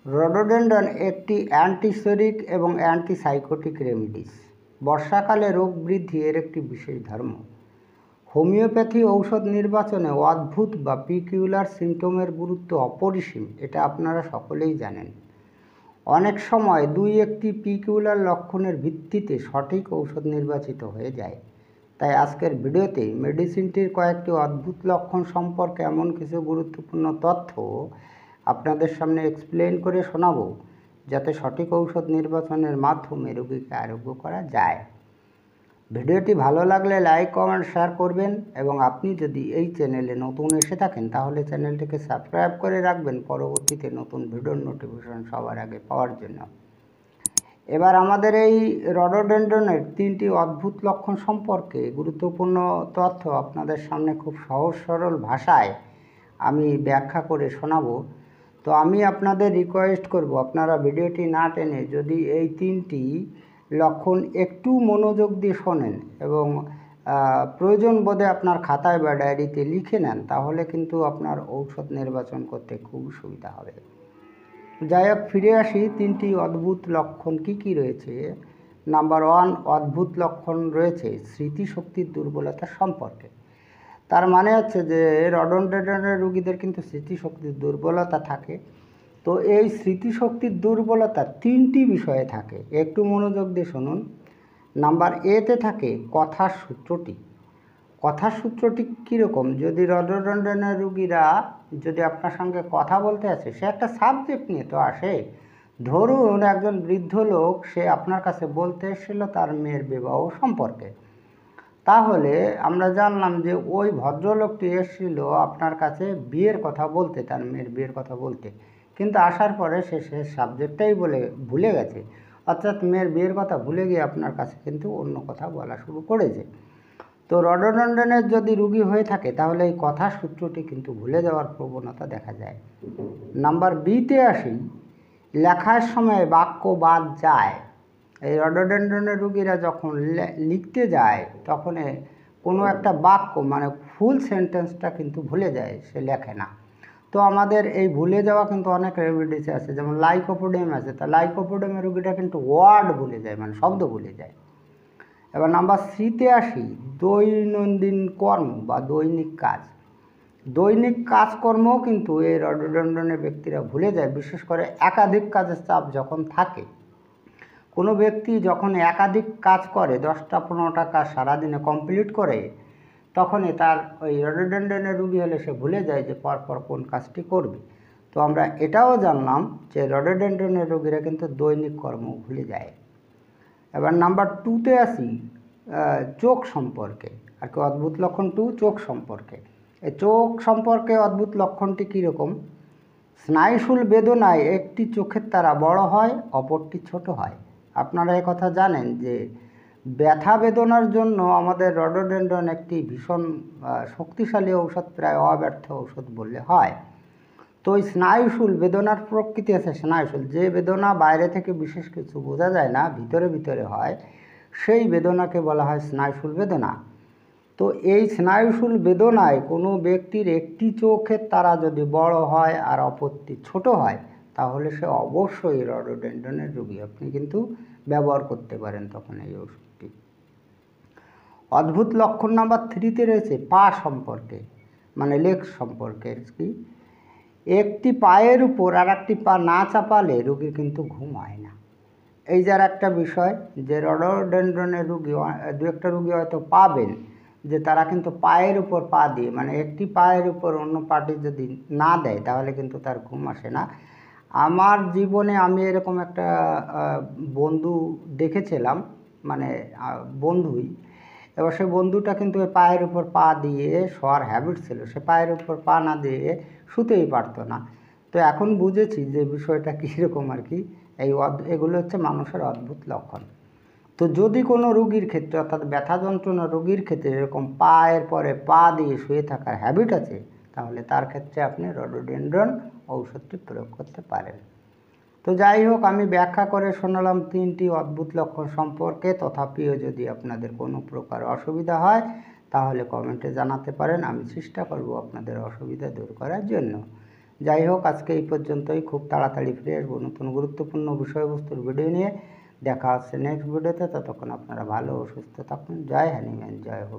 Rhododendron একটি অ্যান্টিসেরিক এবং antipsychotic remedies. বর্ষাকালে রোগ বৃদ্ধি এর একটি বিশেষ ধর্ম। হোমিওপ্যাথি ঔষধ নির্বাচনে অদ্ভুত বা পিকিউলার সিমটমের গুরুত্ব অপরিসীম, এটা আপনারা সকলেই জানেন। অনেক সময় দুই একটি পিকিউলার লক্ষণের ভিত্তিতে সঠিক ঔষধ নির্বাচিত হয়ে যায়। তাই আজকের ভিডিওতে মেডিসিনটির কয়েকটি অদ্ভুত লক্ষণ সম্পর্কে এমন কিছু গুরুত্বপূর্ণ তথ্য আপনাদের সামনে এক্সপ্লেন করে শোনাবো, যাতে সঠিক ঔষধ নির্বাচনের মাধ্যমে রোগীকে আরোগ্য করা যায়। ভিডিওটি ভালো লাগলে লাইক, কমেন্ট, শেয়ার করবেন এবং আপনি যদি এই চ্যানেলে নতুন এসে থাকেন তাহলে চ্যানেলটিকে সাবস্ক্রাইব করে রাখবেন পরবর্তীতে নতুন ভিডিওর নোটিফিকেশন সবার আগে পাওয়ার জন্য। এবার আমাদের এই রডোডেন্ড্রনের 3টি অদ্ভুত লক্ষণ সম্পর্কে গুরুত্বপূর্ণ তথ্য আপনাদের সামনে খুব সহজ সরল ভাষায় আমি ব্যাখ্যা করে শোনাবো। তো আমি আপনাদের রিকোয়েস্ট করব, আপনারা ভিডিওটি না টেনে যদি এই 3টি লক্ষণ একটু মনোযোগ দিয়ে শোনেন এবং প্রয়োজন বোধে আপনার খাতায় বা ডায়েরিতে লিখে নেন, তাহলে কিন্তু আপনার ঔষধ নির্বাচন করতে খুব সুবিধা হবে। যাই হোক, ফিরে আসি। 3টি অদ্ভুত লক্ষণ কি কি রয়েছে। নাম্বার 1 অদ্ভুত লক্ষণ রয়েছে স্মৃতিশক্তির দুর্বলতা সম্পর্কে। তার মানে হচ্ছে যে রডোডেন্ড্রনের রোগীদের কিন্তু স্মৃতিশক্তির দুর্বলতা থাকে। তো এই স্মৃতিশক্তির দুর্বলতা 3টি বিষয়ে থাকে, একটু মনোযোগ দিয়ে শুনুন। নাম্বার এতে থাকে কথার সূত্রটি। কথার সূত্রটি কীরকম? যদি রডোডেন্ড্রনের রোগীরা যদি আপনার সঙ্গে কথা বলতে আসে, সে একটা সাবজেক্ট নিয়ে তো আসে। ধরুন একজন বৃদ্ধ লোক, সে আপনার কাছে বলতে এসেছিল তার মেয়ের বিবাহ সম্পর্কে। তাহলে আমরা জানলাম যে ওই ভদ্রলোকটি এসেছিল আপনার কাছে বিয়ের কথা বলতে, তার মেয়ের বিয়ের কথা বলতে, কিন্তু আসার পরে সে সাবজেক্টটাই ভুলে গেছে। অর্থাৎ মেয়ের বিয়ের কথা ভুলে গিয়ে আপনার কাছে কিন্তু অন্য কথা বলা শুরু করেছে। তো রডোডেন্ড্রনের যদি রোগী হয়ে থাকে তাহলে এই কথার সূত্রটি কিন্তু ভুলে যাওয়ার প্রবণতা দেখা যায়। নাম্বার বিতে আসি, লেখার সময় বাক্য বাদ যায়। এই রডোডেন্ড্রনের রোগীরা যখন লিখতে যায় তখন কোনো একটা বাক্য মানে ফুল সেন্টেন্সটা কিন্তু ভুলে যায়, সে লেখে না। তো আমাদের এই ভুলে যাওয়া কিন্তু অনেক রেমিডিস আছে, যেমন লাইকোপোডিয়াম আছে। তা লাইকোপোডিয়ামের রোগীটা কিন্তু ওয়ার্ড ভুলে যায়, মানে শব্দ ভুলে যায়। এবার নাম্বার সিতে আসি, দৈনন্দিন কর্ম বা দৈনিক কাজ। দৈনিক কাজকর্মও কিন্তু এই রডোডেন্ড্রনের ব্যক্তিরা ভুলে যায়, বিশেষ করে একাধিক কাজের চাপ যখন থাকে। কোনো ব্যক্তি যখন একাধিক কাজ করে, 10টা 15টা কাজ সারাদিনে কমপ্লিট করে, তখনই তার ওই রডোডেন্ড্রনের রোগী হলে সে ভুলে যায় যে পরপর কোন কাজটি করবে। তো আমরা এটাও জানলাম যে রডোডেন্ড্রনের রোগীরা কিন্তু দৈনিক কর্ম ভুলে যায়। এবার নাম্বার 2তে আসি, চোখ সম্পর্কে। আর কি অদ্ভুত লক্ষণ 2, চোখ সম্পর্কে। এই চোখ সম্পর্কে অদ্ভুত লক্ষণটি কীরকম? স্নায়ুশুল বেদনায় একটি চোখের তারা বড় হয়, অপরটি ছোট হয়। আপনারা এই কথা জানেন যে ব্যথা বেদনার জন্য আমাদের রডোডেন্ড্রন একটি ভীষণ শক্তিশালী ঔষধ, প্রায় অব্যর্থ ঔষধ বললে হয়। তো ওই স্নায়ুশুল বেদনার প্রকৃতি আছে স্নায়ুশুল, যে বেদনা বাইরে থেকে বিশেষ কিছু বোঝা যায় না, ভিতরে ভিতরে হয়, সেই বেদনাকে বলা হয় স্নায়ুশুল বেদনা। তো এই স্নায়ুশুল বেদনায় কোনো ব্যক্তির একটি চোখের তারা যদি বড় হয় আর অপরটি ছোট হয়, তাহলে সে অবশ্যই রডোডেন্ড্রনের রোগী। আপনি কিন্তু ব্যবহার করতে পারেন তখন এই ওষুধটি। অদ্ভুত লক্ষণ নাম্বার 3তে রয়েছে পা সম্পর্কে, মানে লেগ সম্পর্কে। কি, একটি পায়ের উপর আর একটি পা না চাপালে রোগীর কিন্তু ঘুম হয় না। এই যার একটা বিষয় যে রডোডেন্ড্রনের রোগী, 2-একটা রোগী হয়তো পাবেন যে তারা কিন্তু পায়ের উপর পা দিয়ে, মানে একটি পায়ের উপর অন্য পাটি যদি না দেয় তাহলে কিন্তু তার ঘুম আসে না। আমার জীবনে আমি এরকম একটা বন্ধু দেখেছিলাম, মানে বন্ধুই। এবার সে বন্ধুটা কিন্তু পায়ের উপর পা দিয়ে শোয়ার হ্যাবিট ছিল, সে পায়ের উপর পা না দিয়ে শুতেই পারতো না। তো এখন বুঝেছি যে বিষয়টা কীরকম আর কি। এগুলো হচ্ছে মানুষের অদ্ভুত লক্ষণ। তো যদি কোনো রোগীর ক্ষেত্রে, অর্থাৎ ব্যথা যন্ত্রণা রোগীর ক্ষেত্রে এরকম পায়ের পরে পা দিয়ে শুয়ে থাকার হ্যাবিট আছে, তাহলে তার ক্ষেত্রে আপনি রডোডেন্ড্রন ঔষধটি প্রয়োগ করতে পারেন। তো যাই হোক, আমি ব্যাখ্যা করে শোনালাম 3টি অদ্ভুত লক্ষণ সম্পর্কে। তথাপিও যদি আপনাদের কোনো প্রকার অসুবিধা হয় তাহলে কমেন্টে জানাতে পারেন, আমি চেষ্টা করব আপনাদের অসুবিধা দূর করার জন্য। যাই হোক, আজকে এই পর্যন্তই। খুব তাড়াতাড়ি ফিরে আসবো নতুন গুরুত্বপূর্ণ বিষয়বস্তুর ভিডিও নিয়ে। দেখা হচ্ছে নেক্সট ভিডিওতে। ততক্ষণ আপনারা ভালো ও সুস্থ থাকুন। জয় হনুমান, জয় হোম।